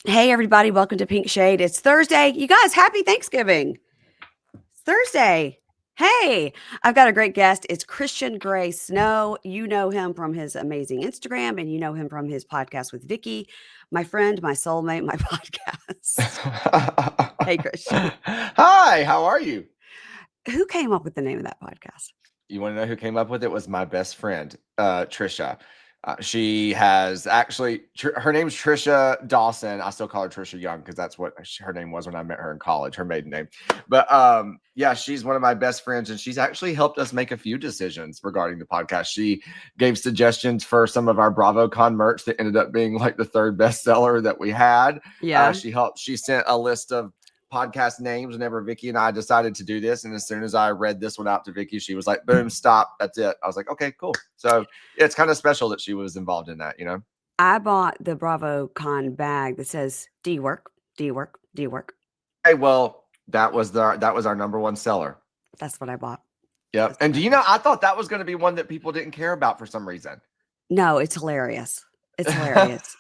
Hey, everybody, welcome to Pink Shade. It's Thursday. You guys, happy Thanksgiving. It's Thursday. Hey, I've got a great guest. It's Christian Gray Snow. You know him from his amazing Instagram, and you know him from his podcast with Vicki, my friend, my soulmate, my podcast. Hey, Christian. Hi, how are you? Who came up with the name of that podcast? You want to know who came up with it? Was my best friend, Trisha. She has actually, her name's Trisha Dawson. I still call her Trisha Young because that's what her name was when I met her in college, her maiden name. But yeah, she's one of my best friends, and she's actually helped us make a few decisions regarding the podcast. She gave suggestions for some of our Bravocon merch that ended up being like the third bestseller that we had. Yeah. She sent a list of podcast names whenever Vicki and I decided to do this. And as soon as I read this one out to Vicki, she was like, boom, stop. That's it. I was like, okay, cool. So it's kind of special that she was involved in that, you know? I bought the Bravocon bag that says, "Do you work? Do you work? Do you work?" Hey, well, that was our number one seller. That's what I bought. Yep. That's And what do I you bought. know, I thought that was going to be one that people didn't care about for some reason. No, it's hilarious. It's hilarious.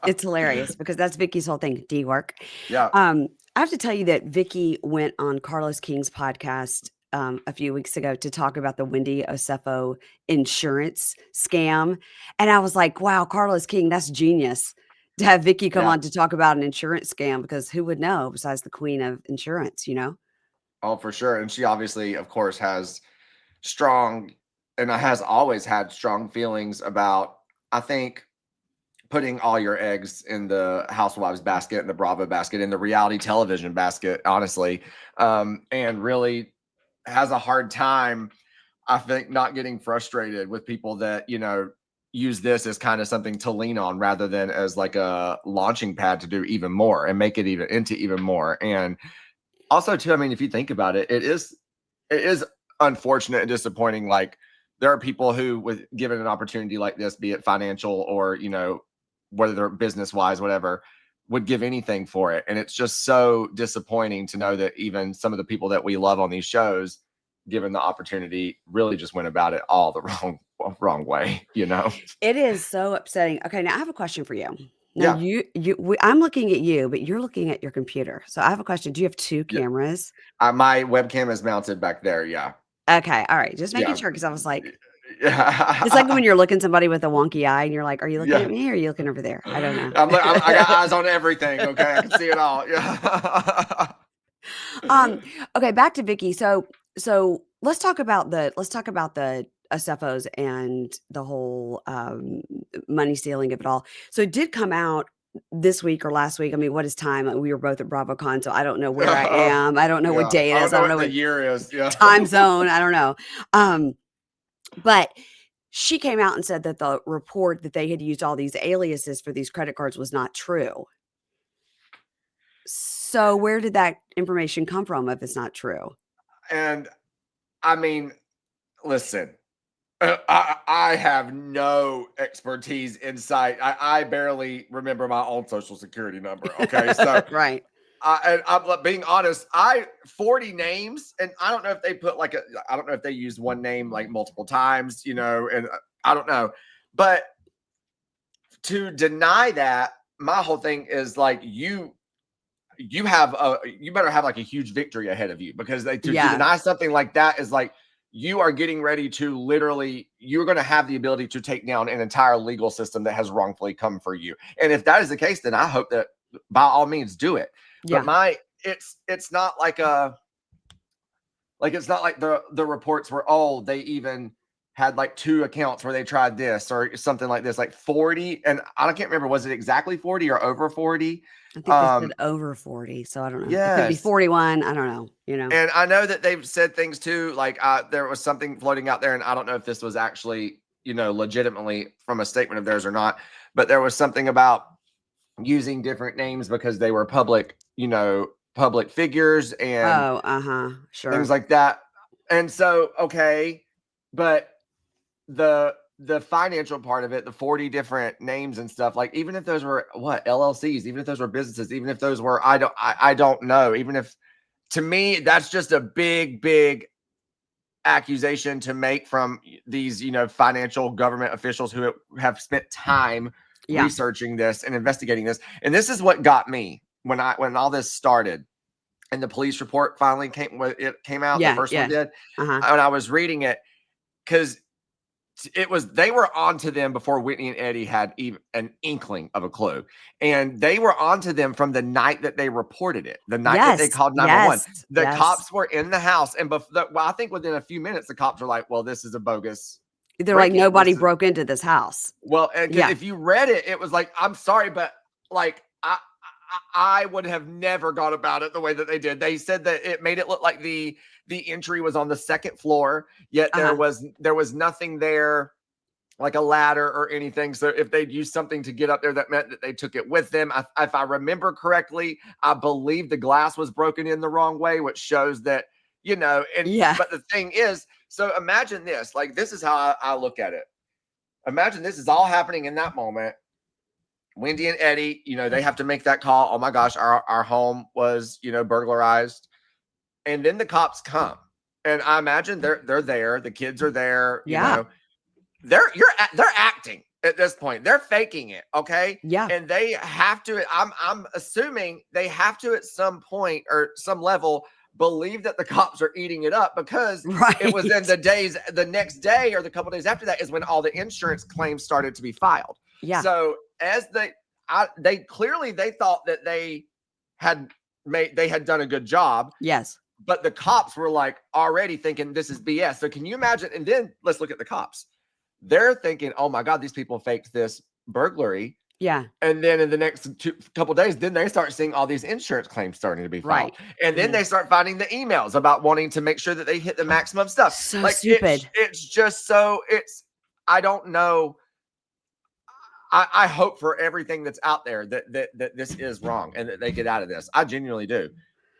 It's hilarious because that's Vicky's whole thing. Do you work? Yeah. I have to tell you that Vicky went on Carlos King's podcast a few weeks ago to talk about the Wendy Osefo insurance scam. And I was like, wow, Carlos King, that's genius to have Vicky come Yeah. on to talk about an insurance scam because who would know besides the queen of insurance, you know? Oh, for sure. And she obviously, of course, has strong and has always had strong feelings about, I think, putting all your eggs in the housewives basket and the Bravo basket and the reality television basket, honestly, and really has a hard time, I think, not getting frustrated with people that, you know, use this as kind of something to lean on rather than as like a launching pad to do even more and make it even into even more. And also too, I mean, if you think about it, it is unfortunate and disappointing. Like there are people who, with given an opportunity like this, be it financial or, you know, whether they're business wise, whatever, would give anything for it. And it's just so disappointing to know that even some of the people that we love on these shows, given the opportunity, really just went about it all the wrong way, you know? It is so upsetting. Okay, now I have a question for you. Now Yeah. I'm looking at you, but you're looking at your computer. So I have a question. Do you have two Yeah. cameras? My webcam is mounted back there. Yeah. Okay, all right. Just making Yeah. sure because I was like, it's like when Yeah. you're looking somebody with a wonky eye and you're like, "Are you looking at Yeah. me or are you looking over there?" I don't know. I got eyes on everything. Okay, I can see it all. Yeah. Um, okay, back to Vicky. So let's talk about the SFOs and the whole money stealing of it all. So it did come out this week or last week. I mean, what is time? We were both at Bravocon, so I don't know where I am. I don't know what Yeah. day it I don't is. I know don't what know the what year is. Yeah. time zone. I don't know. Um, but she came out and said that the report that they had used all these aliases for these credit cards was not true. So where did that information come from if it's not true? And I mean, listen, I have no expertise insight. I barely remember my own social security number. Okay. So Right. I'm being honest. 40 names, and I don't know if they put like I don't know if they used one name like multiple times, you know, and I don't know. But to deny that, my whole thing is like you better have like a huge victory ahead of you because to Yeah. deny something like that is like you are getting ready to literally you're going to have the ability to take down an entire legal system that has wrongfully come for you. And if that is the case, then I hope that by all means do it. But Yeah. it's not like it's not like the reports were, oh, they even had like 2 accounts where they tried this or something like this, like 40. And I can't remember, was it exactly 40 or over 40? I think they said over 40, so I don't know. It could be Yes. 41, I don't know, you know? And I know that they've said things too, like there was something floating out there, and I don't know if this was actually, you know, legitimately from a statement of theirs or not, but there was something about using different names because they were public, you know, public figures and Oh, uh-huh, things sure. like that. And so, okay, but the financial part of it, the 40 different names and stuff, like even if those were what LLCs, even if those were businesses, even if those were I don't know, even if to me that's just a big accusation to make from these, you know, financial government officials who have spent time Yeah. researching this and investigating this. And this is what got me when all this started and the police report finally came out, the Yeah. first one Yeah. did. Uh-huh. And I was reading it because they were onto them before Whitney and Eddie had even an inkling of a clue. And they were onto them from the night that they reported it, the night that they Yes. called 911. Yes. The Yes. cops were in the house. And I think within a few minutes, the cops were like, well, this is a bogus They're like, break-in. nobody broke into this house. Well, because Yeah. if you read it, it was like, I'm sorry, but like I would have never gone about it the way that they did. They said that it made it look like the entry was on the second floor, yet there was nothing there, like a ladder or anything. So if they'd used something to get up there, that meant that they took it with them. If I remember correctly, I believe the glass was broken in the wrong way, which shows that, but the thing is, so imagine this, like, this is how I look at it. Imagine this is all happening in that moment. Wendy and Eddie, they have to make that call. Oh my gosh, our home was, burglarized. And then the cops come. And I imagine they're there. The kids are there, they're acting at this point. They're faking it, okay? Yeah. And they have to, I'm assuming they have to at some point or some level believe that the cops are eating it up, because it was in the next day or the couple days after that is when all the insurance claims started to be filed. Yeah. So as they thought that they had done a good job. Yes. But the cops were like already thinking this is BS. So can you imagine? And then let's look at the cops. They're thinking, oh my God, these people faked this burglary. Yeah. And then in the next couple days, then they start seeing all these insurance claims starting to be filed. Right. And then they start finding the emails about wanting to make sure that they hit the maximum stuff. So like stupid. It's just so I don't know. I hope for everything that's out there that this is wrong and that they get out of this. I genuinely do.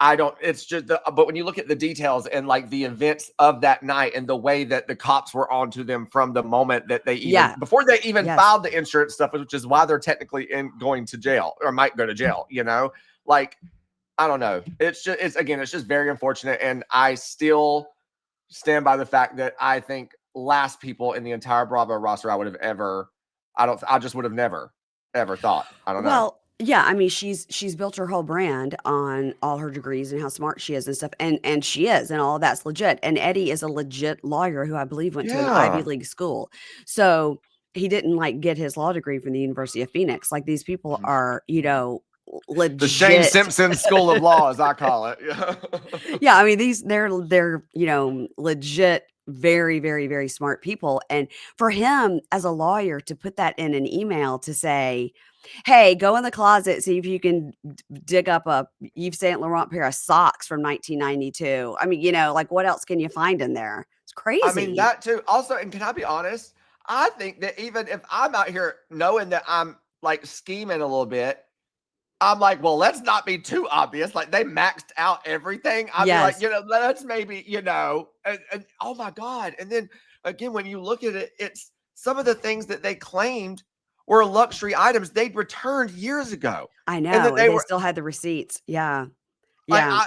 It's just, but when you look at the details and like the events of that night and the way that the cops were onto them from the moment that they before they even filed the insurance stuff, which is why they're technically going to jail or might go to jail, like, I don't know. It's just very unfortunate. And I still stand by the fact that I think last people in the entire Bravo roster I just would have never, ever thought. I don't know. Well, yeah, I mean, she's built her whole brand on all her degrees and how smart she is and stuff, and she is, and all of that's legit. And Eddie is a legit lawyer who I believe went to an Ivy League school. So he didn't like get his law degree from the University of Phoenix. Like, these people are, legit. The Shane Simpson School of Law, as I call it. Yeah, I mean, they're legit, very, very, very smart people. And for him as a lawyer to put that in an email to say, hey, go in the closet, see if you can dig up a Yves Saint Laurent pair of socks from 1992. I mean, like, what else can you find in there? It's crazy. I mean, that too. Also, and can I be honest? I think that even if I'm out here knowing that I'm like scheming a little bit, I'm like, well, let's not be too obvious. Like, they maxed out everything. I'd be like, let's maybe, and oh my God. And then again, when you look at it, it's some of the things that they claimed were luxury items they'd returned years ago. I know. And they still had the receipts. Yeah. Yeah.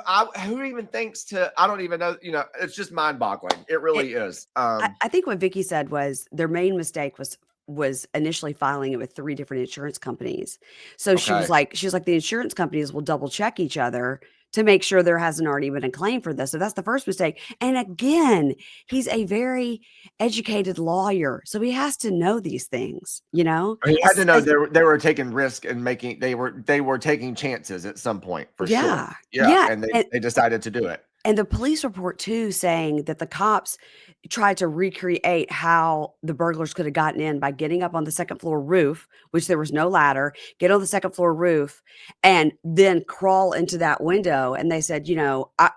Like, who even thinks I don't even know, it's just mind boggling. It really is. I think what Vicki said was their main mistake was initially filing it with 3 different insurance companies. So she was like, the insurance companies will double check each other to make sure there hasn't already been a claim for this. So that's the first mistake. And again, he's a very educated lawyer, so he has to know these things, He had to know they were taking risk and they were taking chances at some point for sure. Yeah. And they decided to do it. And the police report too, saying that the cops tried to recreate how the burglars could have gotten in by getting up on the second floor roof, which there was no ladder, get on the second floor roof, and then crawl into that window. And they said,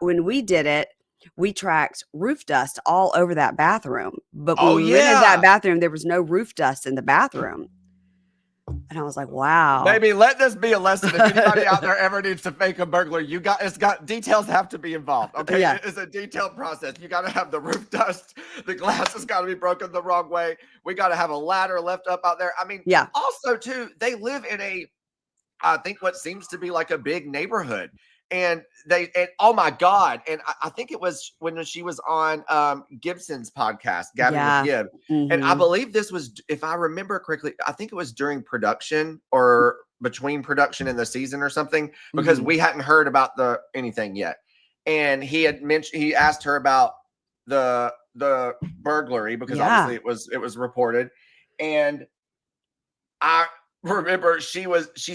when we did it, we tracked roof dust all over that bathroom. But when we went into that bathroom, there was no roof dust in the bathroom. And I was like, wow. Baby, let this be a lesson. If anybody out there ever needs to fake a burglar, it's got details have to be involved. Okay. Yeah. It's a detailed process. You got to have the roof dust. The glass has got to be broken the wrong way. We got to have a ladder left up out there. I mean, also too, they live in I think what seems to be like a big neighborhood. and oh my God. And I think it was when she was on Gibson's podcast, Gabbing with Yeah. Gib. And I Mhm. believe this was, if I remember correctly, I think it was during production or between production and the season or something, because Mhm. we hadn't heard about anything yet. And he asked her about the burglary, because Yeah. obviously it was reported. And I remember she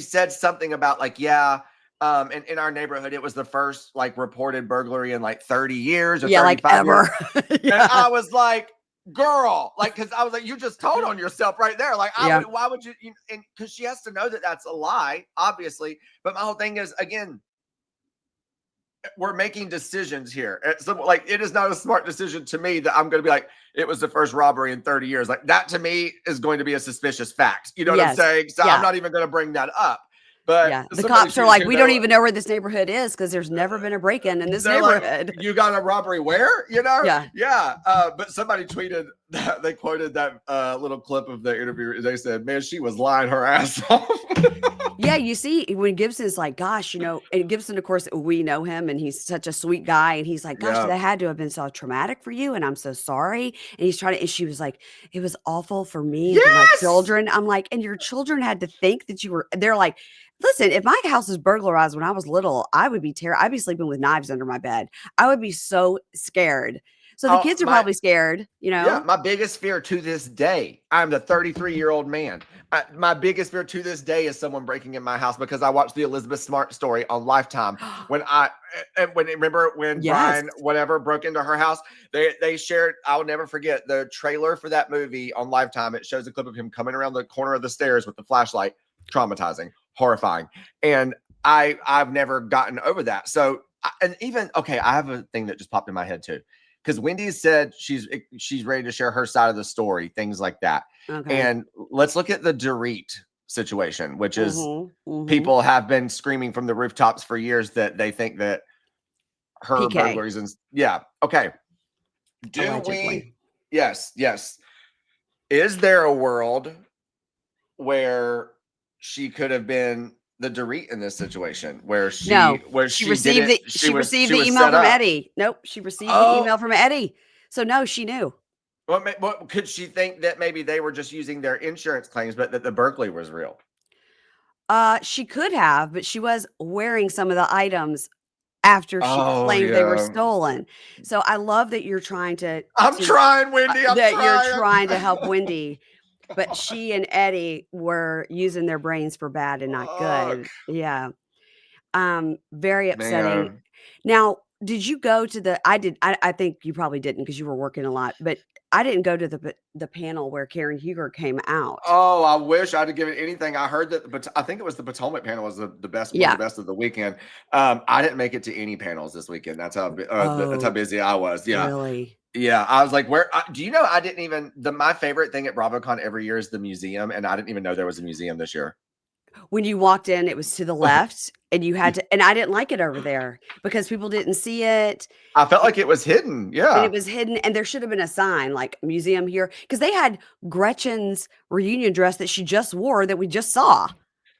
said something about like, yeah, in our neighborhood, it was the first like reported burglary in like 30 years or Yeah, like 35 years. ever. And Yeah. I was like, girl, like, because I was like, you just told on yourself right there. Like, Yeah. why would you, and because she has to know that that's a lie, obviously. But my whole thing is, again, we're making decisions here. Like, it is not a smart decision to me that I'm going to be like, it was the first robbery in 30 years. Like, that to me is going to be a suspicious fact. You know what I'm Yes. saying? So I'm Yeah. not even going to bring that up. But Yeah. The somebody cops are tweeted like, too, "We they don't were, even know where this neighborhood is because there's never been a break-in in this they're like, neighborhood." you got a robbery where? You know? Yeah. Yeah. But somebody tweeted that they quoted that little clip of the interview. They said, man, she was lying her ass off. Yeah, you see, when Gibson's like, gosh, and Gibson, of course, we know him and he's such a sweet guy. And he's like, gosh, Yeah. that had to have been so traumatic for you. And I'm so sorry. And and she was like, it was awful for me and for my Yes. children. I'm like, and your children had to think that they're like, listen, if my house was burglarized when I was little, I would be terrified. I'd be sleeping with knives under my bed. I would be so scared. So the Oh, kids are probably scared, yeah, my biggest fear to this day, I'm the 33-year-old man. My biggest fear to this day is someone breaking in my house, because I watched the Elizabeth Smart story on Lifetime. Remember when Yes. Brian, whatever, broke into her house, they shared, I'll never forget the trailer for that movie on Lifetime. It shows a clip of him coming around the corner of the stairs with the flashlight. Traumatizing, horrifying. And I've never gotten over that. So, and even, okay, I have a thing that just popped in my head too, because Wendy said she's ready to share her side of the story, things like that. Okay. And let's look at the Dorit situation, which is, Mm-hmm. people have been screaming from the rooftops for years that they think that her PK. burglaries and yeah. Okay. Allegedly. Yes. Is there a world where she could have been the Dorit in this situation, where No, she received didn't, she received she the was email set from up? Eddie. Nope, she received the Oh, email from Eddie. So no, she knew. what could she think, that maybe they were just using their insurance claims, but that the burglary was real? She could have, but she was wearing some of the items after she Oh claimed they were yeah. stolen. So I love that you're trying I'm to trying, Wendy. I'm that you're trying. trying to help Wendy, but she and Eddie were using their brains for bad and not good. Fuck, Yeah. Very upsetting. man. Now, did you go to I think you probably didn't because you were working a lot, but I didn't go to the panel where Karen Huger came out. Oh, I wish I'd have given anything. I heard that, but I think it was the Potomac panel was the best, one of Yeah. the best of the weekend. I didn't make it to any panels this weekend. That's how Oh, busy I was. Yeah, really? yeah. I was like, where? Do you know? I didn't even my favorite thing at Bravocon every year is the museum, and I didn't even know there was a museum this year. When you walked in, it was to the left and you had to and I didn't like it over there because people didn't see it I felt like it was hidden. and Yeah. it was hidden and there should have been a sign like museum here because they had Gretchen's reunion dress that she just wore that we just saw.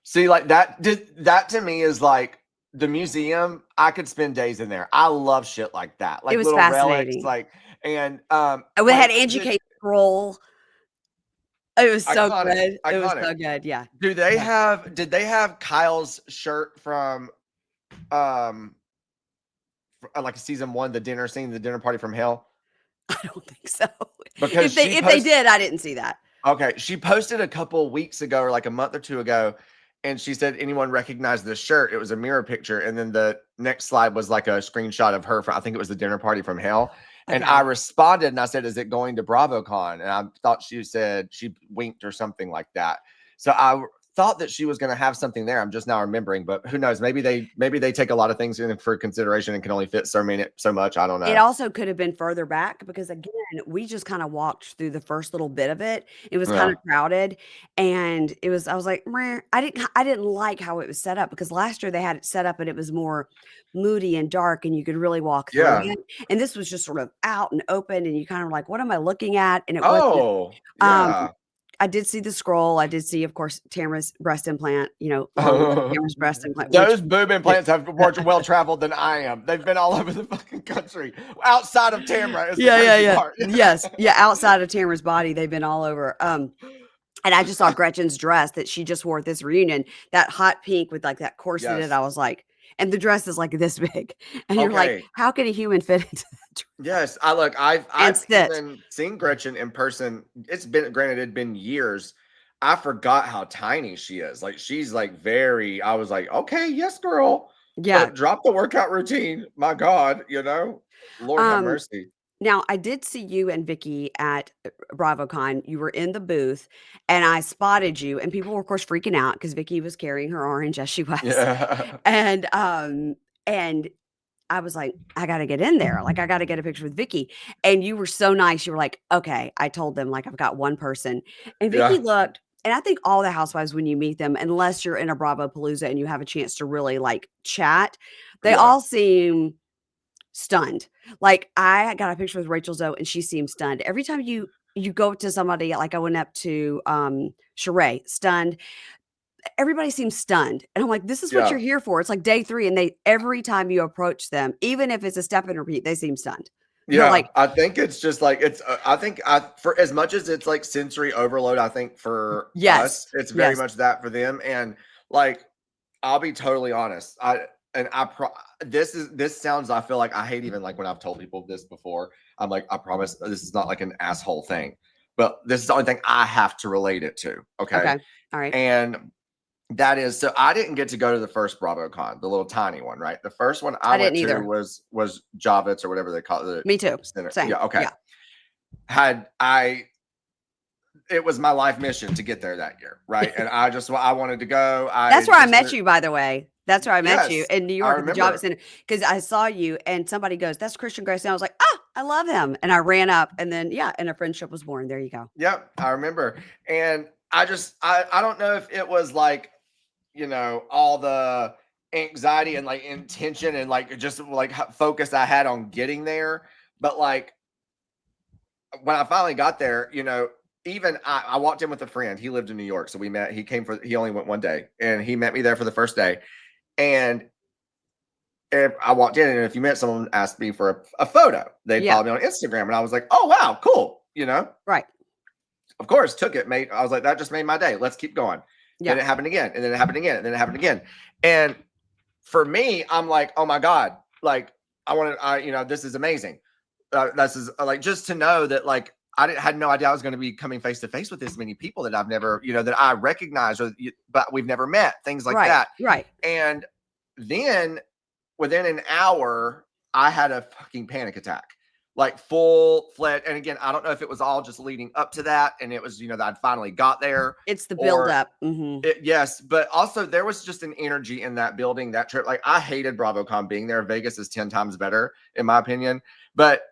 See, like that to me is like the museum. I could spend days in there. I love shit like that, It like was little relics, fascinating. like and And we had like Angie K. Scroll. It was so iconic, good. It was iconic. so good. Yeah. Do they Yeah. have? Did they have Kyle's shirt from um like season one, the dinner scene, the dinner party from hell? I don't think so. Because If they did, I didn't see that. okay, she posted a couple weeks ago or like a month or two ago, and she said, anyone recognize this shirt? It was a mirror picture. And then the next slide was like a screenshot of her from, I think it was the dinner party from hell. And I Okay. responded and I said, is it going to Bravocon? And I thought she said she winked or something like that. So I thought that she was going to have something there. I'm just now remembering, but who knows? Maybe they take a lot of things in for consideration and can only fit so much. I don't It know. also could have been further back because again, we just kind of walked through the first little bit of it. It was kind Yeah. of crowded and I was like, "Meh." I didn't like how it was set up because last year they had it set up and it was more moody and dark and you could really walk through Yeah. it. And this was just sort of out and open and you kind of like, what am I looking at? And it wasn't Oh, um yeah. I did see the scroll. I did see, of course, Tamara's breast implant, along with Tamara's breast implant, Those boob implants have more well traveled than I am. They've been all over the fucking country. Outside of Tamara is the crazy part. Yes. Yeah. Outside of Tamara's body, they've been all over. And I just saw Gretchen's dress that she just wore at this reunion, that hot pink with like that corseted. Yes. I was like, and the dress is like this big. And you're like, how can a human fit into that dress? Yes. I've even seen Gretchen in person. It's been, granted, it'd been years. I forgot how tiny she is. Like, she's like I was like, okay, yes, girl. Yeah. But drop the workout routine. My God, Lord have mercy. Now, I did see you and Vicki at Bravocon. You were in the booth, and I spotted you, and people were, of course, freaking out because Vicki was carrying her orange as she was. Yeah. And I was like, I got to get in there. Like, I got to get a picture with Vicki. And you were so nice. You were like, okay. I told them, like, I've got one person. And Vicki looked, and I think all the housewives, when you meet them, unless you're in a Bravo Palooza and you have a chance to really like chat, they all seem stunned. Like, I got a picture with Rachel Zoe and she seemed stunned. Every time you go to somebody, like I went up to Sheree, stunned. Everybody seems stunned. And I'm like, this is what you're here for. It's like day 3. And every time you approach them, even if it's a step and repeat, they seem stunned. Yeah. Like, I think it's just like, for as much as it's like sensory overload, I think for us, it's very much that for them. And like, I'll be totally honest. This sounds, I feel like I hate even like when I've told people this before. I'm like, I promise this is not like an asshole thing, but this is the only thing I have to relate it to. Okay. All right. And that is, so I didn't get to go to the first Bravocon, the little tiny one, right? The first one I went to was Javits or whatever they call it. Me too. Same. Yeah. Okay. Yeah. It was my life mission to get there that year. Right. And I wanted to go. That's where I met you, by the way. That's where I met you in New York at the Javits Center. Because I saw you and somebody goes, that's Christian Grace. And I was like, oh, I love him. And I ran up and then, and a friendship was born. There you go. Yep. I remember. And I don't know if it was like, all the anxiety and like intention and like just like focus I had on getting there. But like when I finally got there, even I walked in with a friend. He lived in New York. So we met. He only went one day and he met me there for the first day. And if I walked in and if you met someone asked me for a photo, they'd follow me on Instagram. And I was like, oh, wow, cool. Right. Of course, took it, mate. I was like, that just made my day. Let's keep going. Yeah. Then it happened again. And then it happened again. And then it happened again. And for me, I'm like, oh my God, like this is amazing. This is like, just to know that like, had no idea I was going to be coming face to face with this many people that I've never, that I recognize, but we've never met, things like that. Right. And then within an hour, I had a fucking panic attack. Like full-fledged. And again, I don't know if it was all just leading up to that. And it was, that I'd finally got there. It's the build-up. Yes. But also there was just an energy in that building, that trip. Like I hated Bravocon being there. Vegas is 10 times better, in my opinion. But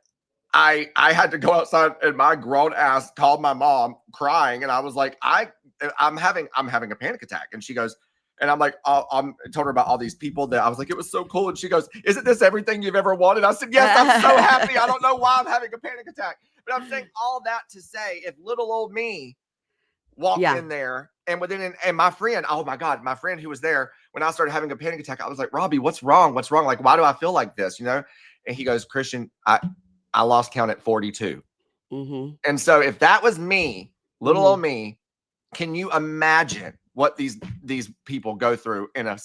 I had to go outside and my grown ass called my mom crying. And I was like, I'm having a panic attack. And she goes, and I'm like, I'm told her about all these people that I was like, it was so cool. And she goes, isn't this everything you've ever wanted? I said, yes, I'm so happy. I don't know why I'm having a panic attack, but I'm saying all that to say, if little old me walked in there and and my friend, oh my God, my friend who was there when I started having a panic attack, I was like, Robbie, what's wrong? What's wrong? Like, why do I feel like this? And he goes, Christian, I lost count at 42. And so if that was me, little old me, can you imagine what these people go through in a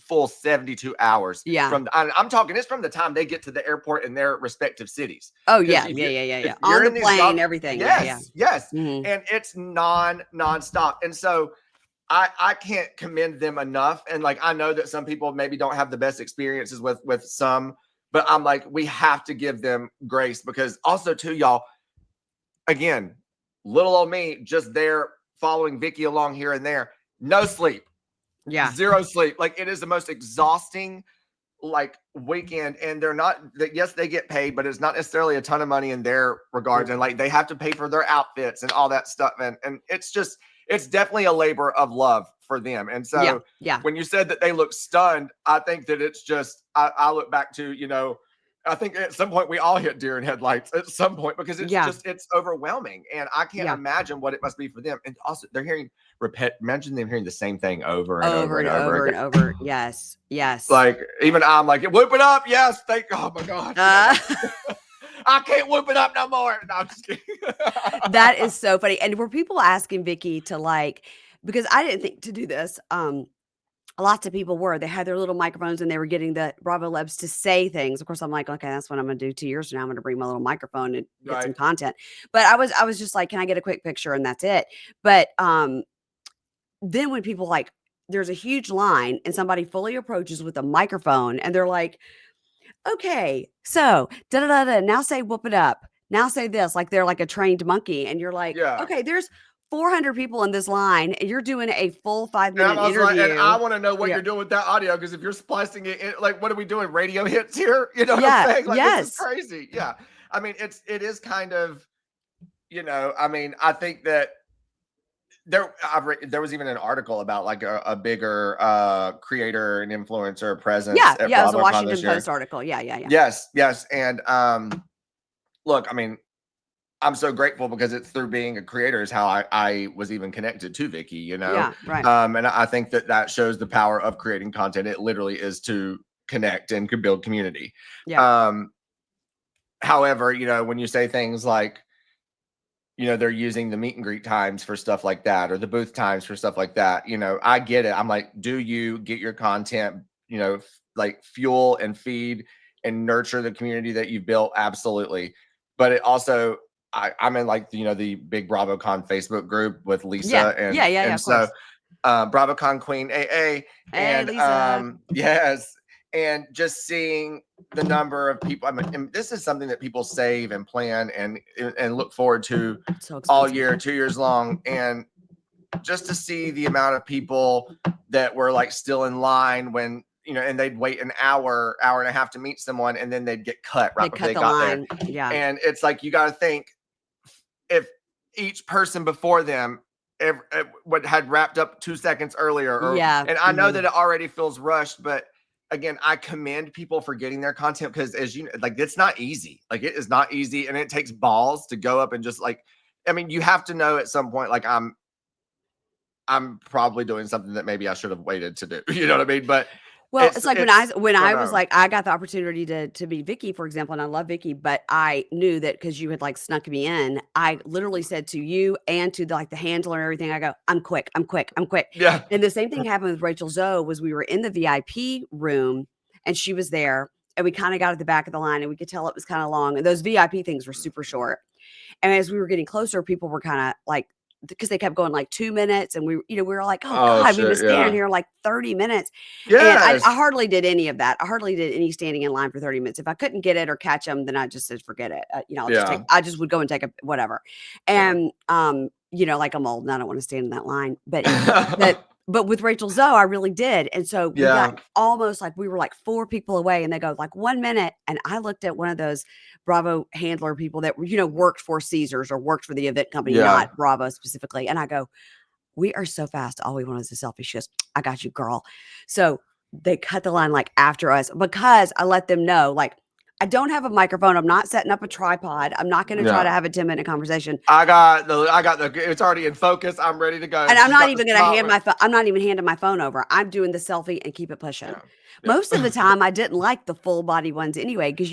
full 72 hours? Yeah. I'm talking, it's from the time they get to the airport in their respective cities. Oh yeah. Yeah. On the plane, everything. Yes. And it's nonstop. And so I can't commend them enough. And like, I know that some people maybe don't have the best experiences with some, but I'm like, we have to give them grace because also too, y'all, again, little old me just there following Vicki along here and there. No sleep. Yeah. Zero sleep. Like it is the most exhausting like weekend. And they're not yes, they get paid, but it's not necessarily a ton of money in their regards. And like they have to pay for their outfits and all that stuff. And it's definitely a labor of love for them. And so when you said that they look stunned, I think that it's just I look back to, I think at some point we all hit deer in headlights at some point because it's Yeah. just, it's overwhelming. And I can't Yeah. imagine what it must be for them. And also they're imagine them hearing the same thing over and Over over and and over over again. and over. Yes. Yes. Like even I'm like, whoop it up. Yes. Oh my God. Uh, I can't whoop it up no more. No, I'm just kidding. that is so funny. And were people asking Vicki to like, because I didn't think to do this. Lots of people were. They had their little microphones and they were getting the Bravo Lebs to say things. Of course, I'm like, okay, that's what I'm going to do 2 years from now. I'm going to bring my little microphone and get some Right. content. But I was just like, can I get a quick picture? And that's it. But then when people like, there's a huge line and somebody fully approaches with a microphone and they're like, okay, so da da da da. Now say whoop it up. Now say this, like they're like a trained monkey, and you're like, Yeah. okay, there's 400 people in this line, and you're doing a full 5-minute And interview. and I want to know what Yeah. you're doing with that audio, because if you're splicing it in, like, what are we doing? Radio hits here? You know what Yeah, I'm saying? Like, this is yes. crazy. Yeah. I mean, it is kind of, I mean, I think that there was even an article about like a bigger creator and influencer presence Yeah, at yeah, it was a Bravocon Washington this year. Post article. Yeah. Yes. And look, I mean, I'm so grateful because it's through being a creator is how I was even connected to Vicki, Yeah, right. And I think that shows the power of creating content. It literally is to connect and to build community. Yeah. However, when you say things like, they're using the meet and greet times for stuff like that, or the booth times for stuff like that, I get it. I'm like, do you get your content, like fuel and feed and nurture the community that you've built? Absolutely. But it also, I'm in like, the big Bravocon Facebook group with Lisa Yeah, so Bravocon Queen AA. Hey, And Lisa. yes. And just seeing the number of people, I mean, and this is something that people save and plan and look forward to all year, 2 years long. And just to see the amount of people that were like still in line when, and they'd wait an hour and a half to meet someone, and then they'd get cut right before they got there. Yeah. And it's like, you got to think, if each person before them what had wrapped up 2 seconds earlier, and I know that it already feels rushed, but again, I commend people for getting their content, because as you know, like, it's not easy. Like, it is not easy, and it takes balls to go up and just like, I mean, you have to know at some point, like, I'm probably doing something that maybe I should have waited to do. You know what I mean? But well, it's like when I was like, I got the opportunity to be Vicki, for example, and I love Vicki, but I knew that because you had like snuck me in, I literally said to you and to the handler and everything, I go, I'm quick. Yeah. And the same thing happened with Rachel Zoe. Was we were in the VIP room and she was there, and we kind of got at the back of the line, and we could tell it was kind of long, and those VIP things were super short. And as we were getting closer, people were kind of like, because they kept going like 2 minutes, and we were like, oh God, we've been standing here like 30 minutes. Yes. And I hardly did any of that. I hardly did any standing in line for 30 minutes. If I couldn't get it or catch them, then I just said, forget it. I just would go and take a whatever. And, like I'm old and I don't want to stand in that line, but with Rachel Zoe, I really did. And so we got almost like, we were like 4 people away, and they go like 1 minute. And I looked at one of those Bravo handler people that, worked for Caesars or worked for the event company, not Bravo specifically. And I go, we are so fast. All we want is a selfie. She goes, I got you, girl. So they cut the line like after us, because I let them know, like, I don't have a microphone. I'm not setting up a tripod. I'm not going to try to have a 10-minute conversation. I got it's already in focus. I'm ready to go. And I'm not even going to hand my phone. I'm not even handing my phone over. I'm doing the selfie and keep it pushing. Yeah. Most of the time I didn't like the full body ones anyway, because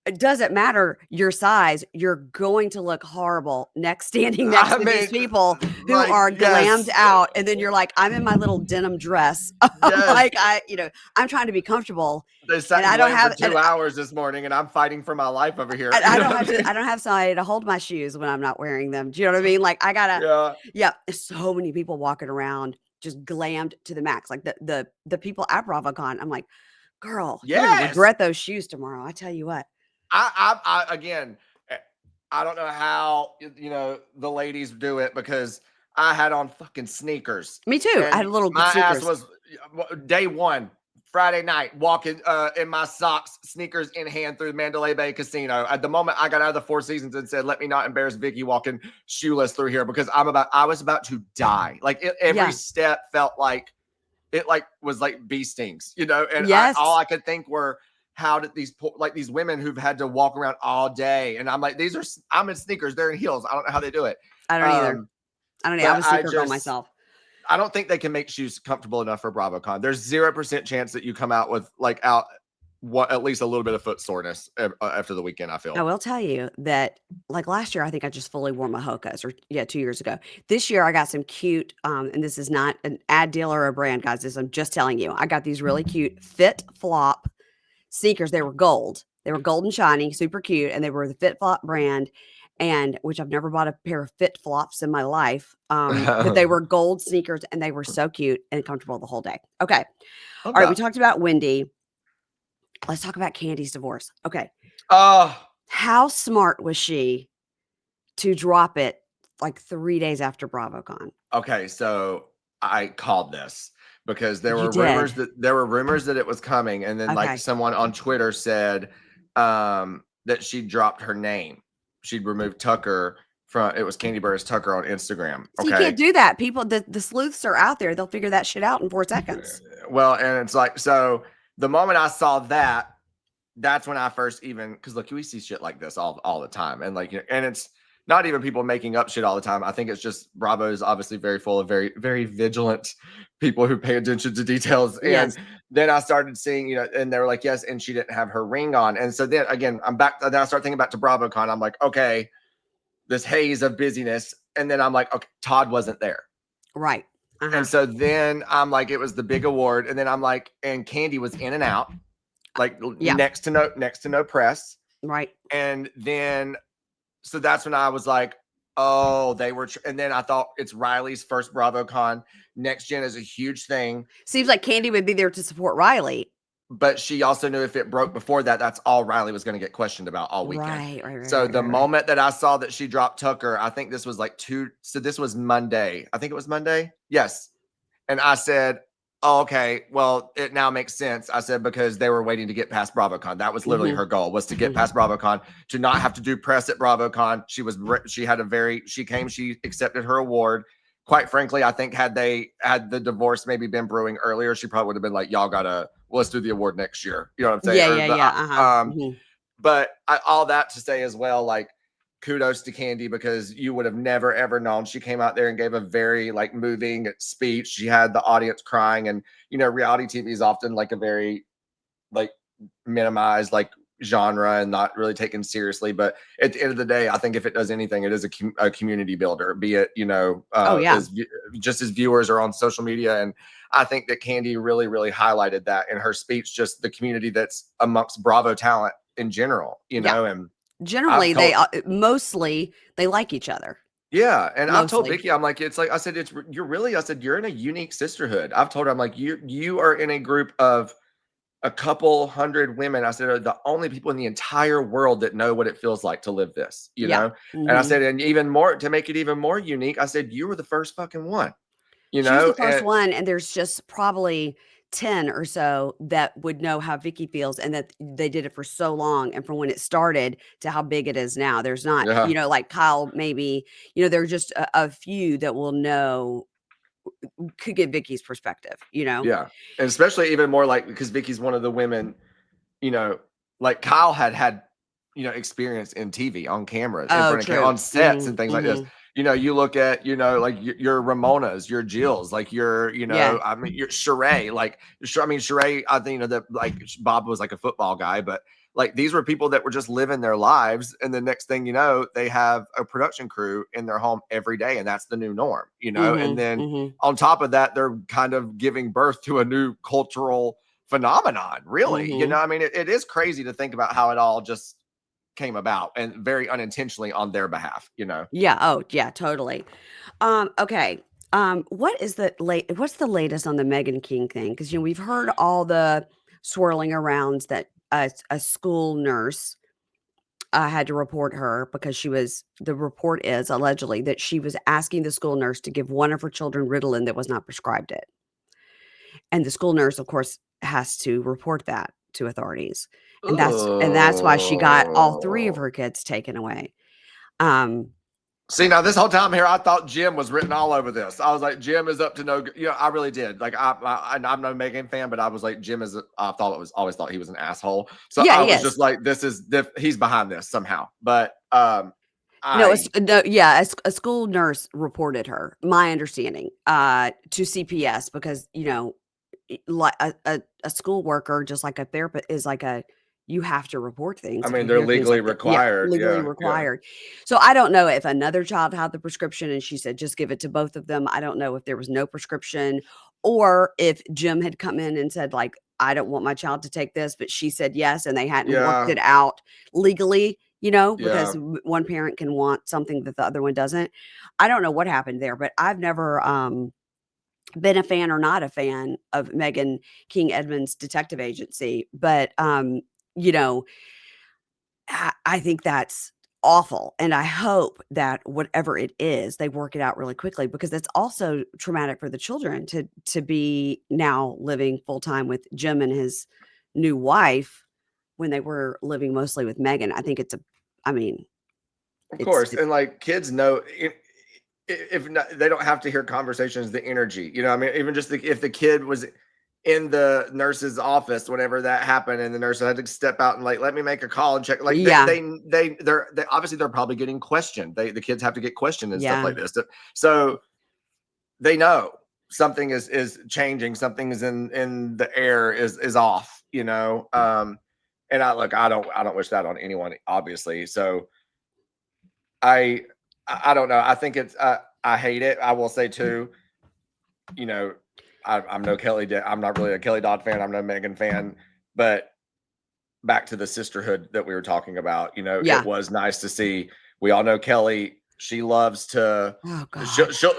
it doesn't matter your size. You're going to look horrible standing next to these people who are glammed out. And then you're like, I'm in my little denim dress. Like, I'm trying to be comfortable. They sat and I don't have 2 hours this morning, and I'm fighting for my life over here. I don't have somebody to hold my shoes when I'm not wearing them. Do you know what I mean? Like, I gotta, so many people walking around just glammed to the max. Like the people at Bravocon, I'm like, girl, you're gonna regret those shoes tomorrow. I tell you what. I again, I don't know how the ladies do it, because I had on fucking sneakers. Me too. I had a little my sneakers. ass was day one, Friday night, walking in my socks, sneakers in hand through the Mandalay Bay Casino. At the moment I got out of the Four Seasons and said, let me not embarrass Vicki walking shoeless through here, because I was about to die. Like, every step felt like it was like bee stings, and all I could think were, how did these women who've had to walk around all day, and I'm like, I'm in sneakers, they're in heels. I don't know how they do it. I don't either. I don't know. I'm But a sneaker girl myself. I don't think they can make shoes comfortable enough for Bravocon. There's 0% chance that you come out with like at least a little bit of foot soreness after the weekend, I I feel. will tell you that, like last year, I think I just fully wore my Hokas, or 2 years ago. This year, I got some cute, and this is not an ad deal or a brand, guys. I'm just telling you. I got these really cute Fit Flop sneakers. They were gold. They were gold and shiny, super cute, and they were the Fit Flop brand, and which I've never bought a pair of Fit Flops in my life. But they were gold sneakers, and they were so cute and comfortable the whole day. Okay. All right, we talked about Wendy. Let's talk about Kandi's divorce. Okay. How smart was she to drop it like 3 days after Bravocon? Okay, so I called this because there You were rumors did. that it was coming, and then like Okay. someone on Twitter said that she dropped her name. She'd removed Tucker from it was Kandi Burruss Tucker on Instagram. So you Okay. can't do that. People, the sleuths are out there. They'll figure that shit out in 4 seconds. Well, and it's like, so the moment I saw that, that's when I first because look, we see shit like this all the time, and like, and it's not even people making up shit all the time. I think it's just Bravo is obviously very full of very, very vigilant people who pay attention to details. Yes. And then I started seeing, and they were like, yes, and she didn't have her ring on. And so then again, I'm back. Then I start thinking back to Bravocon. I'm like, okay, this haze of busyness. And then I'm like, okay, Todd wasn't there. Right. And so then I'm like, it was the big award. And then I'm like, and Kandi was in and out, like next to no press. Right. And then, so that's when I was like, oh, they were, and then I thought it's Riley's first Bravocon. Next Gen is a huge thing. Seems like Kandi would be there to support Riley. But she also knew if it broke before that, that's all Riley was going to get questioned about all weekend. Right. So the moment that I saw that she dropped Tucker, I think this was like so this was Monday. I think it was Monday. Yes. And I said, oh, okay, well, it now makes sense. I said, because they were waiting to get past Bravocon. That was literally her goal, was to get past Bravocon, to not have to do press at Bravocon. She accepted her award. Quite frankly, I think had the divorce maybe been brewing earlier, she probably would have been like, y'all let's do the award next year. You know what I'm saying? Yeah. But all that to say as well, like, kudos to Kandi, because you would have never ever known. She came out there and gave a very like moving speech. She had the audience crying, and reality TV is often like a very like minimized like genre and not really taken seriously. But at the end of the day, I think if it does anything, it is a community builder. Be it just as viewers are on social media, and I think that Kandi really highlighted that in her speech. Just the community that's amongst Bravo talent in general, and generally mostly they like each other. Yeah. And I've told Vicki, I'm like, I said, you're in a unique sisterhood. I've told her, I'm like, you are in a group of a couple hundred women. I said, are the only people in the entire world that know what it feels like to live this, know? And I said, and even more, to make it even more unique, I said, you were the first fucking one, She was the first one, and there's just probably 10 or so that would know how Vicki feels, and that they did it for so long, and from when it started to how big it is now. There's not, like Kyle, maybe, there are just a few that will know, could get Vicki's perspective, Yeah. And especially even more like, because Vicki's one of the women, like Kyle had experience in TV, on cameras, on sets and things like this. You look at, like your Ramonas, your Jills, like your, I mean, your Sheree, Sheree, I think, that like Bob was like a football guy, but like these were people that were just living their lives. And the next thing they have a production crew in their home every day. And that's the new norm, and then on top of that, they're kind of giving birth to a new cultural phenomenon, really. I mean, it is crazy to think about how it all just came about, and very unintentionally on their behalf, Yeah. Oh, yeah, totally. Okay. What's the latest on the Meghan King thing? Because we've heard all the swirling arounds that a school nurse had to report her because the report is allegedly that she was asking the school nurse to give one of her children Ritalin that was not prescribed it. And the school nurse, of course, has to report that to authorities. And that's why she got all 3 of her kids taken away. See, now this whole time here, I thought Jim was written all over this. I was like, Jim is up to no good. You know, I really did. Like, I'm no Meghan fan, but I was like, Jim is. I thought it was always thought he was an asshole. So Yeah, I he was is. just like, he's behind this somehow. But No, I a school nurse reported her, my understanding, to CPS because, like a school worker, just like a therapist, is like you have to report things if mean, you they're hear things legally like that. Yeah, required. legally Yeah, yeah, required. So I don't know if another child had the prescription and she said, just give it to both of them. I don't know if there was no prescription or if Jim had come in and said, like, I don't want my child to take this, but she said yes, and they hadn't worked yeah, it out legally, because yeah. one parent can want something that the other one doesn't. I don't know what happened there, but I've never been a fan or not a fan of Meghan King Edmonds' detective agency, but you know, I think that's awful, and I hope that whatever it is, they work it out really quickly because it's also traumatic for the children to be now living full time with Jim and his new wife when they were living mostly with Meghan. I think I mean, Of it's course, and like kids know if not, they don't have to hear conversations, the energy. You know, I mean, even just if the kid was in the nurse's office whenever that happened, and the nurse had to step out and like let me make a call and check. Like yeah, they obviously they're probably getting questioned. The kids have to get questioned and stuff yeah. like this. So they know something is changing, something is in the air is off. And I don't wish that on anyone, obviously. So I I don't know. I think I hate it. I will say too, you know, I'm no I'm not really a Kelly Dodd fan. I'm no Megan fan, but back to the sisterhood that we were talking about, it Yeah. was nice to see. We all know Kelly. She loves to, Oh god.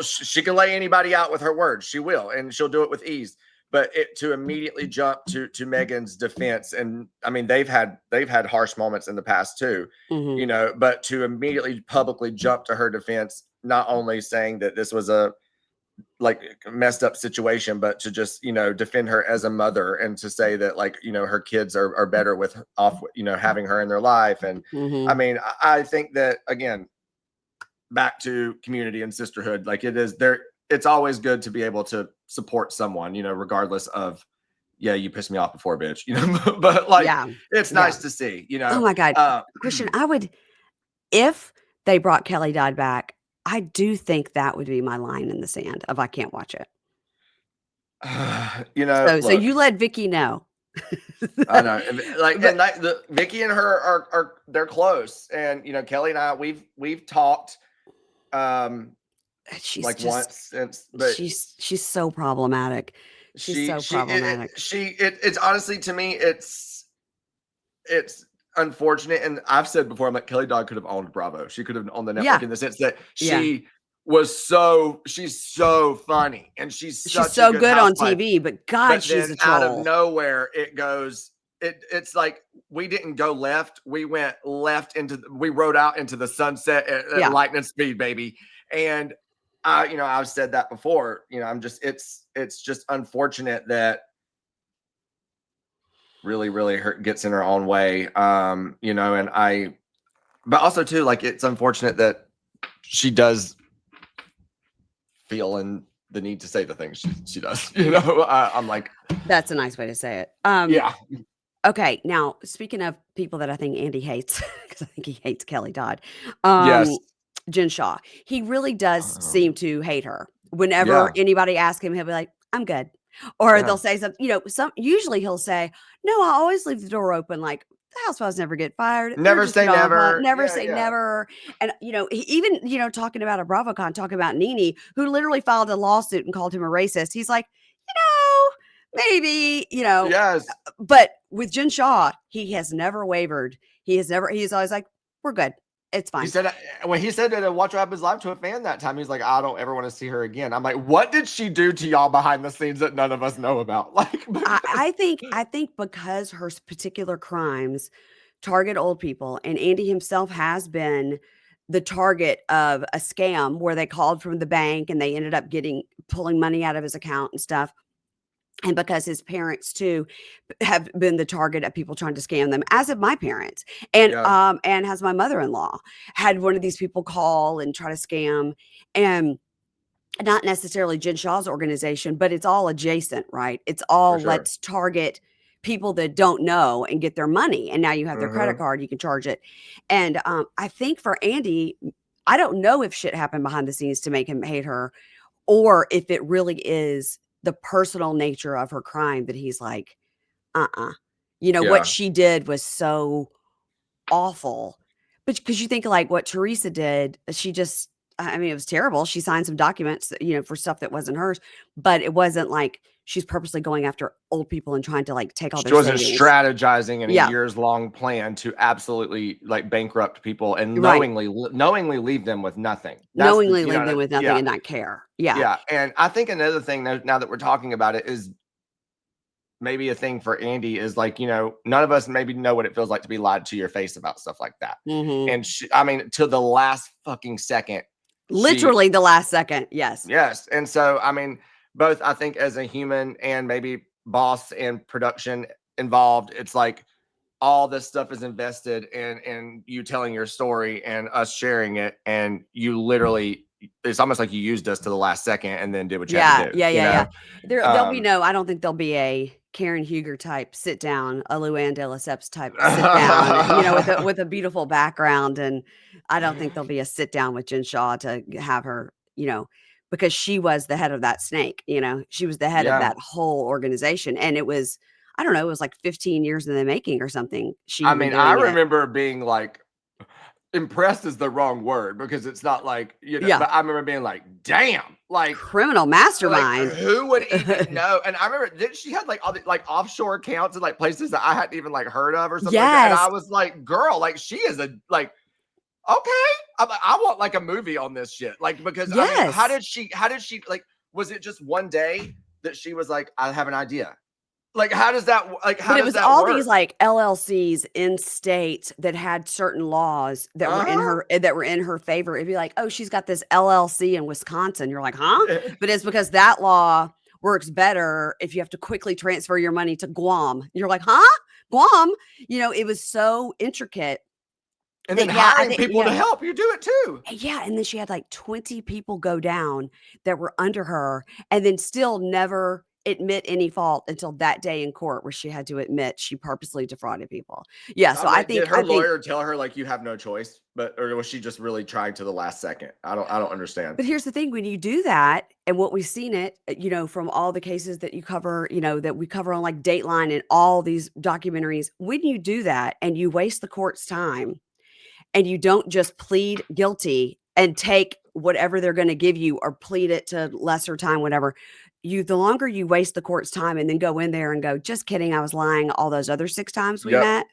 she can lay anybody out with her words. She will, and she'll do it with ease. But to immediately jump to Megan's defense, and I mean they've had harsh moments in the past too, Mhm. but to immediately publicly jump to her defense, not only saying that this was a like messed up situation, but to just defend her as a mother and to say that like her kids are better with off having her in their life. And I Mhm. mean I think that again, back to community and sisterhood, like it is there, it's always good to be able to support someone regardless of, yeah, you pissed me off before, bitch, but like Yeah. it's Yeah. nice to see, Oh my god. uh Christian, I would if they brought Kelly Dodd back, I do think that would be my line in the sand of I can't watch it. So look, you let Vicki know. I know, like, But and the Vicky and her are they're close, and Kelly and I we've talked, um, she's like just once since, but she's so problematic. She's so problematic. it's honestly, to me, it's unfortunate, and I've said before, I'm like, Kelly Dodd could have owned Bravo. She could have owned the network Yeah. in the sense that Yeah. she's so funny and she's She's such a so good good on housewife. TV, but god, But she's then a out of troll. nowhere, it's like we didn't go left. We went left we rode out into the sunset at Yeah. lightning speed, baby. And I've said that before. I'm just it's just unfortunate that really, really gets in her own way. And but also too, like it's unfortunate that she does feel in the need to say the things she does. I'm like, That's a nice way to say it. yeah, Okay, now speaking of people that I think Andy hates, because I think he hates Kelly Dodd, yes, Jen Shah. He really does seem to hate her. Whenever yeah, anybody asks him, he'll be like, "I'm good," or yeah. they'll say something. Usually he'll say, "No, I always leave the door open. Like the housewives never get fired. They're Never just say good on fun. never. Never Yeah, say yeah. never." And even talking about a Bravocon, talking about Nene, who literally filed a lawsuit and called him a racist. He's like, maybe, Yes. but with Jen Shah, he has never wavered. He's always like, we're good. It's He fine. said when he said that Watch What Happens Live to a fan that time, he's like, I don't ever want to see her again. I'm like, what did she do to y'all behind the scenes that none of us know about? Like, I think because her particular crimes target old people, and Andy himself has been the target of a scam where they called from the bank and they ended up pulling money out of his account and stuff. And because his parents too have been the target of people trying to scam them, as have my parents, Yeah. and has my mother-in-law had one of these people call and try to scam, and not necessarily Jen Shah's organization, but it's all adjacent, right? It's For all sure. let's target people that don't know and get their money. And now you have their credit Mhm. card, you can charge it. And I think for Andy, I don't know if shit happened behind the scenes to make him hate her, or if it really is the personal nature of her crime that he's like, what Yeah. she did was so awful. But because you think like what Teresa did, she just I mean, it was terrible. She signed some documents, for stuff that wasn't hers, but it wasn't like she's purposely going after old people and trying to like take all She their wasn't savings. strategizing in a Yeah, years-long plan to absolutely, like, bankrupt people and right. knowingly leave them with nothing. That's the Knowingly leave them with nothing yeah, and not care. Yeah. yeah, and I think another thing now that we're talking about it is maybe a thing for Andy is, like, none of us maybe know what it feels like to be lied to your face about stuff like that, Mhm. and I mean, to the last fucking second, she Literally the last second. Yes. yes, and so, I mean, both I think as a human and maybe boss and production involved, it's like all this stuff is invested in you telling your story and us sharing it, and you literally it's almost like you used us to the last second and then did what you had to Yeah, do, yeah, you yeah, yeah. know? There'll be no I don't think there'll be a Karen Huger type sit down, a Luann de Lesseps type sit down, with a beautiful background, and I don't think there'll be a sit down with Jen Shah to have her, because she was the head of that snake, she was the head of Yeah. that whole organization, and it was I don't know, it was like 15 years in the making or something. She I had been mean, I doing it. remember being like impressed is the wrong word because it's not like, Yeah. but I remember being like, "Damn." Criminal Like, mastermind. who would even know? And I remember then she had like all the like offshore accounts in like places that I hadn't even like heard of or something like that. And I Yes. was like, girl, like she is a like okay. I'm like, I want like a movie on this shit. Like, because I mean, Yes. how did she like was it just one day that she was like, I have an idea? Like, how does that But how it does was that all these, work? like, LLCs in states that had certain laws Uh-huh. that were in her favor. It'd be like, "Oh, she's got this LLC in Wisconsin." You're like, "Huh?" But it's because that law works better if you have to quickly transfer your money to Guam. You're like, "Huh? Guam?" It was so intricate And then that yeah, I hiring think people to help you do it too. yeah, and then she had like 20 people go down that were under her and then still never admit any fault until that day in court where she had to admit she purposely defrauded people. Yeah, so I'm I like, think did I her think lawyer tell her like you have no choice? But or was she just really trying to the last second? I don't understand. but here's the thing, when you do that and what we've seen it, from all the cases that you cover, that we cover on like Dateline and all these documentaries, when you do that and you waste the court's time and you don't just plead guilty and take whatever they're gonna give you or plead it to lesser time, whatever, the longer you waste the court's time and then go in there and go, "Just kidding, I was lying all those other 6 times we Yep. met,"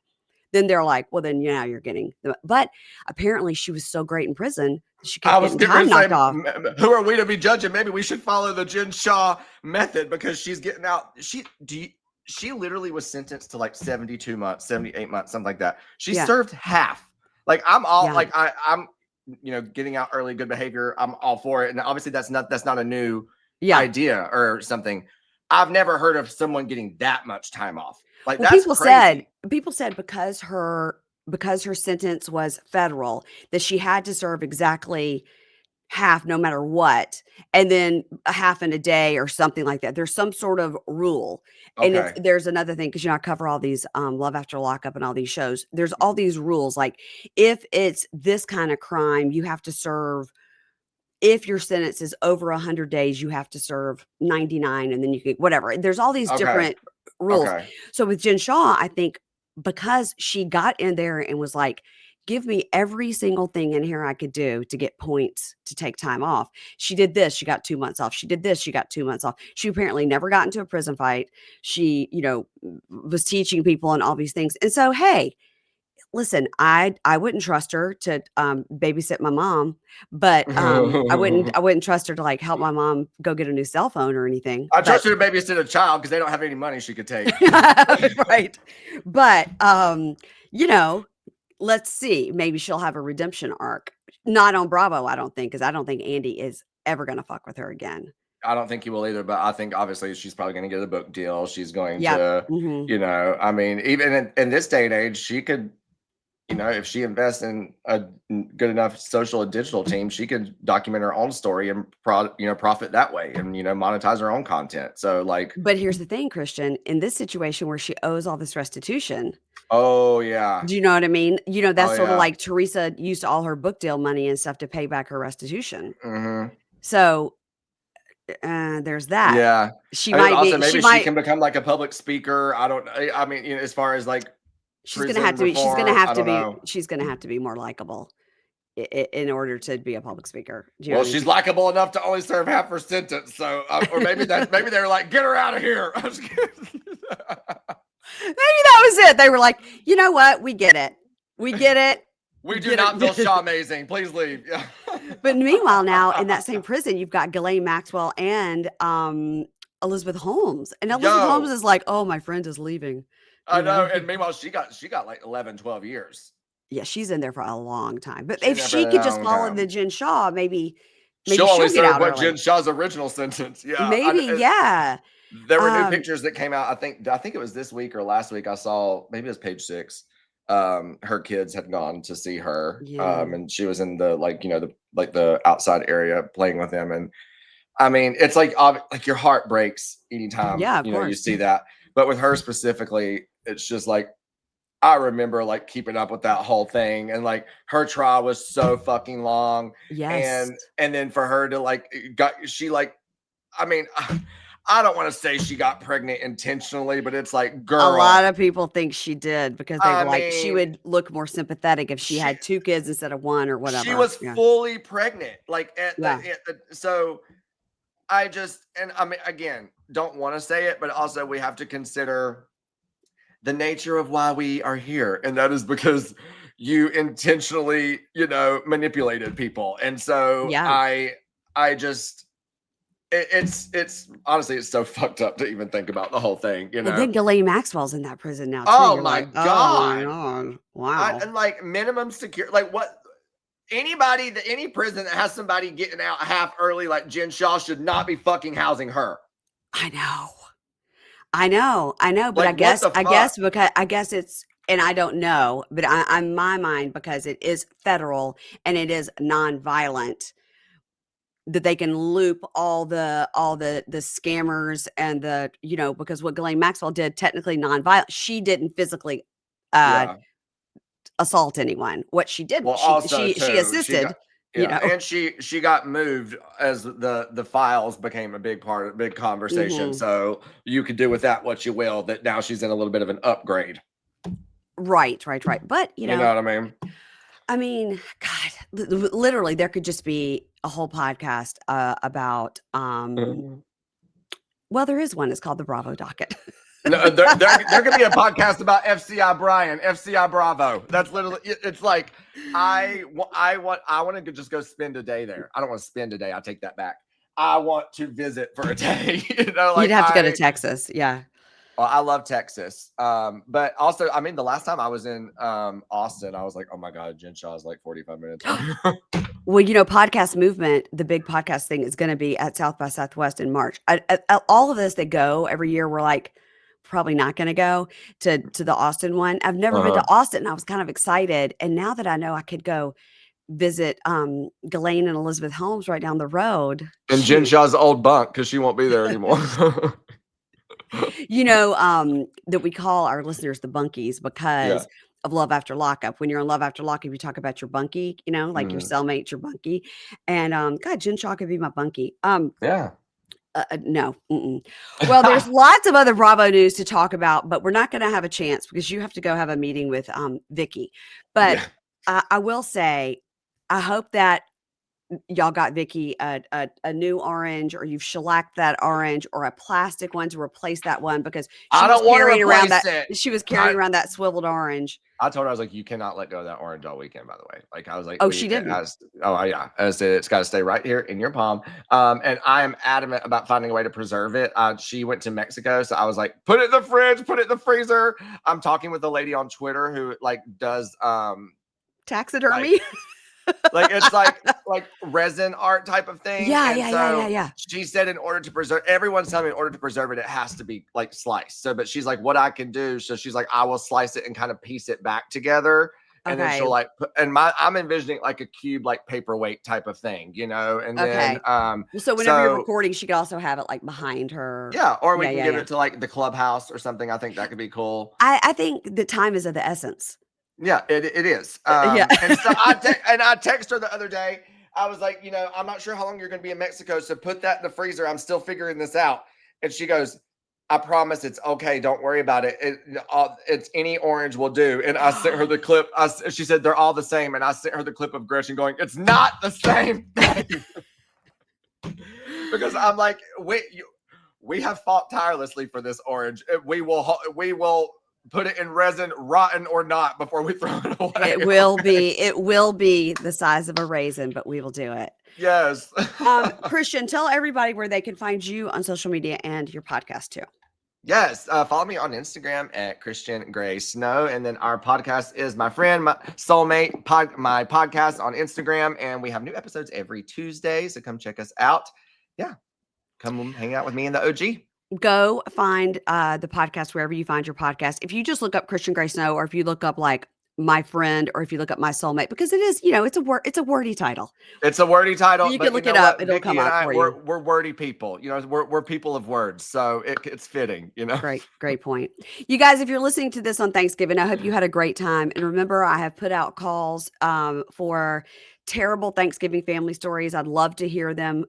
then they're like, "Well, then, yeah, you're getting the" but apparently she was so great in prison, she I kept was getting getting ready time to say, knocked off. who are we to be judging? Maybe we should follow the Jen Shaw method because she's getting out. She literally was sentenced to like 72 months, 78 months, something like that. She Yeah, served half. Like I'm all yeah, like I'm getting out early, good behavior. I'm all for it. And obviously that's not a new yeah. idea or something. I've never heard of someone getting that much time off. Like Well, that's crazy. people said because her sentence was federal, that she had to serve exactly half no matter what, and then a half in a day or something like that. There's some sort of rule. And Okay. there's another thing because I cover all these Love After Lockup and all these shows. There's all these rules. Like if it's this kind of crime, you have to serve if your sentence is over 100 days, you have to serve 99 and then you get whatever. There's all these Okay. different rules. Okay. So with Jen Shaw, I think because she got in there and was like, give me every single thing in here I could do to get points to take time off. She did this, she got 2 months off. She did this, she got 2 months off. She apparently never got into a prison fight. She, was teaching people and all these things. And so, hey, listen, I wouldn't trust her to, babysit my mom, but, I wouldn't trust her to, like, help my mom go get a new cell phone or anything, I but trust her to babysit a child because they don't have any money she could take. right. But, you know, let's see, maybe she'll have a redemption arc. Not on Bravo, I don't think, because I don't think Andy is ever gonna fuck with her again. I don't think he will either, but I think obviously she's probably going to get a book deal. She's going Yep. to, Mhm. you know, I mean, even in this day and age, she could, you know, if she invests in a good enough social and digital team, she could document her own story and profit that way and, you know, monetize her own content. So like, But here's the thing, Christian, in this situation where she owes all this restitution, oh yeah. do you know what I mean? You know, Oh that's sort of yeah. like Teresa used all her book deal money and stuff to pay back her restitution. Hmm. So, there's that. Yeah. She I mean, might also be maybe she can become like a public speaker. I don't, I mean, you know, as far as like she's gonna have prison to be she's gonna reform, have I to don't be know. she's gonna have to be more likable in order to be a public speaker. Do you know Well, what I mean? she's likable enough to only serve half her sentence. So, or maybe maybe they're like, get her out of here. I'm just kidding. Maybe that was it. They were like, "You know what? We get it. We get it. We do Get not her." feel Shah amazing. Please leave. Yeah. But meanwhile, now in that same prison, you've got Ghislaine Maxwell and Elizabeth Holmes. And Elizabeth Holmes Yo, is like, "Oh, my friend is leaving." I You know. know? And meanwhile, she got like 11, 12 years. Yeah, she's in there for a long time. But She's if there for she a could just long follow the time. Jen Shah, maybe She'll only she'll get serve out what Jen early. Shah's original sentence. Yeah. Maybe, yeah. There were new Um, pictures that came out. I think it was this week or last week. I saw, maybe it was page 6. Her kids had gone to see her. yeah. And she was in the, like, you know, the outside area playing with them. And I mean, it's like your heart breaks anytime, Yeah, of you know, you course. see that. But with her specifically, it's just like, I remember like keeping up with that whole thing, and like her trial was so fucking long. Yes. And then for her to like she like, I mean, I don't want to say she got pregnant intentionally, but it's like, A lot girl, of people think she did because they I were like, she mean, would look more sympathetic if she she had 2 kids instead of 1 or she whatever. was Yeah. fully pregnant, like Yeah. at the so I just, and I mean, again, don't want to say it, but also we have to consider the nature of why we are here, and that is because you intentionally, you know, manipulated people. And so Yeah. I just, it's honestly, it's so fucked up to even think about the whole thing, you Well, know. then Ghislaine Maxwell's in that prison now too. Oh You're my like, "Oh my god. god. Wow." And like minimum secure, like what, any prison that has somebody getting out half early like Jen Shaw should not be fucking housing her. I know. I know, but Like, what the fuck? I guess it's and I don't know, but on my mind, because it is federal and it is nonviolent, that they can loop all the scammers and because what Ghislaine Maxwell did, technically nonviolent. She didn't physically, uh, Yeah. assault anyone. What she did, Well, she also she she too, she got, assisted, you yeah, know? and she got moved as the files became a big conversation. Mhm. So you could do with that what you will. That now she's in a little bit of an upgrade. Right. But, You know what I mean? I mean, God, literally, there could just be a whole podcast, about, Mhm. well, there is one. It's called the Bravo Docket. No, there could be a podcast about FCI Brian, FCI Bravo. That's literally, it's like, I want to just go spend a day there. I don't want to spend a day. I take that back. I want to visit for a day. You know, You'd like have to go to Texas. Yeah. well, I love Texas. But also, I mean, the last time I was in Austin, I was like, oh my God, Jen Shaw is like 45 minutes. Well, podcast movement, the big podcast thing is going to be at South by Southwest in March. All of us that go every year, we're like, probably not going to go to the Austin one. I've never been to Uh-huh. Austin. I was kind of excited. And now that I know I could go visit Ghislaine and Elizabeth Holmes right down the road, And Jen shoot. Shaw's old bunk because she won't be there anymore. That we call our listeners the bunkies Yeah. because of Love After Lockup. When you're in Love After Lockup, you talk about your bunkie, like your Mhm. cellmate, your bunkie. And God, Jen Shaw could be my bunkie. Yeah. No. Mm-mm. Well, there's lots of other Bravo news to talk about, but we're not going to have a chance because you have to go have a meeting with Vicki. But Yeah. I will say, I hope that y'all got Vicki a new orange, or you've shellacked that orange, or a plastic one to replace that one, because I don't want to replace it. she was carrying around that swiveled orange. I told her, I was like, you cannot let go of that orange all weekend, by the way. Like, I was like, Oh, she didn't. oh, yeah. I said, it's got to stay right here in your palm. And I am adamant about finding a way to preserve it. She went to Mexico. So I was like, put it in the fridge, put it in the freezer. I'm talking with a lady on Twitter who like does, Taxidermy. like, Like it's like resin art type of thing. Yeah, And yeah, yeah, yeah, so yeah. she said in order to preserve, everyone's telling me in order to preserve it, it has to be like sliced. So, but she's like, what I can do. So she's like, I will slice it and kind of piece it back together. And then Okay. she'll like put, and I'm envisioning like a cube, like paperweight type of thing, you know? And then, Okay. Well, so whenever you're so recording, she could also have it like behind her. yeah, or we Yeah, can yeah, give yeah. it to like the clubhouse or something. I think that could be cool. I think the time is of the essence. Yeah, it is. Yeah. And so I text her the other day. I was like, you know, I'm not sure how long you're going to be in Mexico, so put that in the freezer. I'm still figuring this out. And she goes, I promise it's okay. Don't worry about it. It's any orange will do. And I sent her the clip. She said they're all the same, and I sent her the clip of Gretchen going, "It's not the same thing," because I'm like, we have fought tirelessly for this orange. We will put it in resin, rotten or not, before we throw it away. It will be the size of a raisin, but we will do it. Yes. Christian, tell everybody where they can find you on social media and your podcast too. Yes, follow me on Instagram at Christian Gray Snow, and then our podcast is my friend, my soulmate, my podcast on Instagram, and we have new episodes every Tuesday. So come check us out. Yeah, come hang out with me and the OG. Go find the podcast wherever you find your podcast. If you just look up Christian Gray Snow, or if you look up like my friend, or if you look up my soulmate, because it is, it's a wordy title. It's a wordy title. You but can look you it know up; what? it'll Vicki come and up I, for we're you. wordy people. You know, we're people of words, so it's fitting. You know. Great point. You guys, if you're listening to this on Thanksgiving, I hope you had a great time. And remember, I have put out calls for terrible Thanksgiving family stories. I'd love to hear them.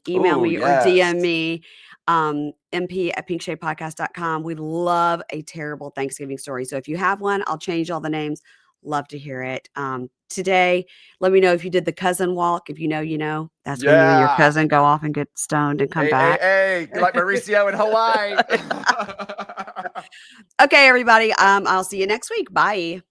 Email Oh me or yes. DM me, mp@pinkshadepodcast.com. We love a terrible Thanksgiving story. So if you have one, I'll change all the names. Love to hear it. Today, let me know if you did the cousin walk. If you know, you know. That's when you and your Yeah. cousin go off and get stoned and come back. Hey, like Mauricio in Hawaii. Okay, everybody. I'll see you next week. Bye.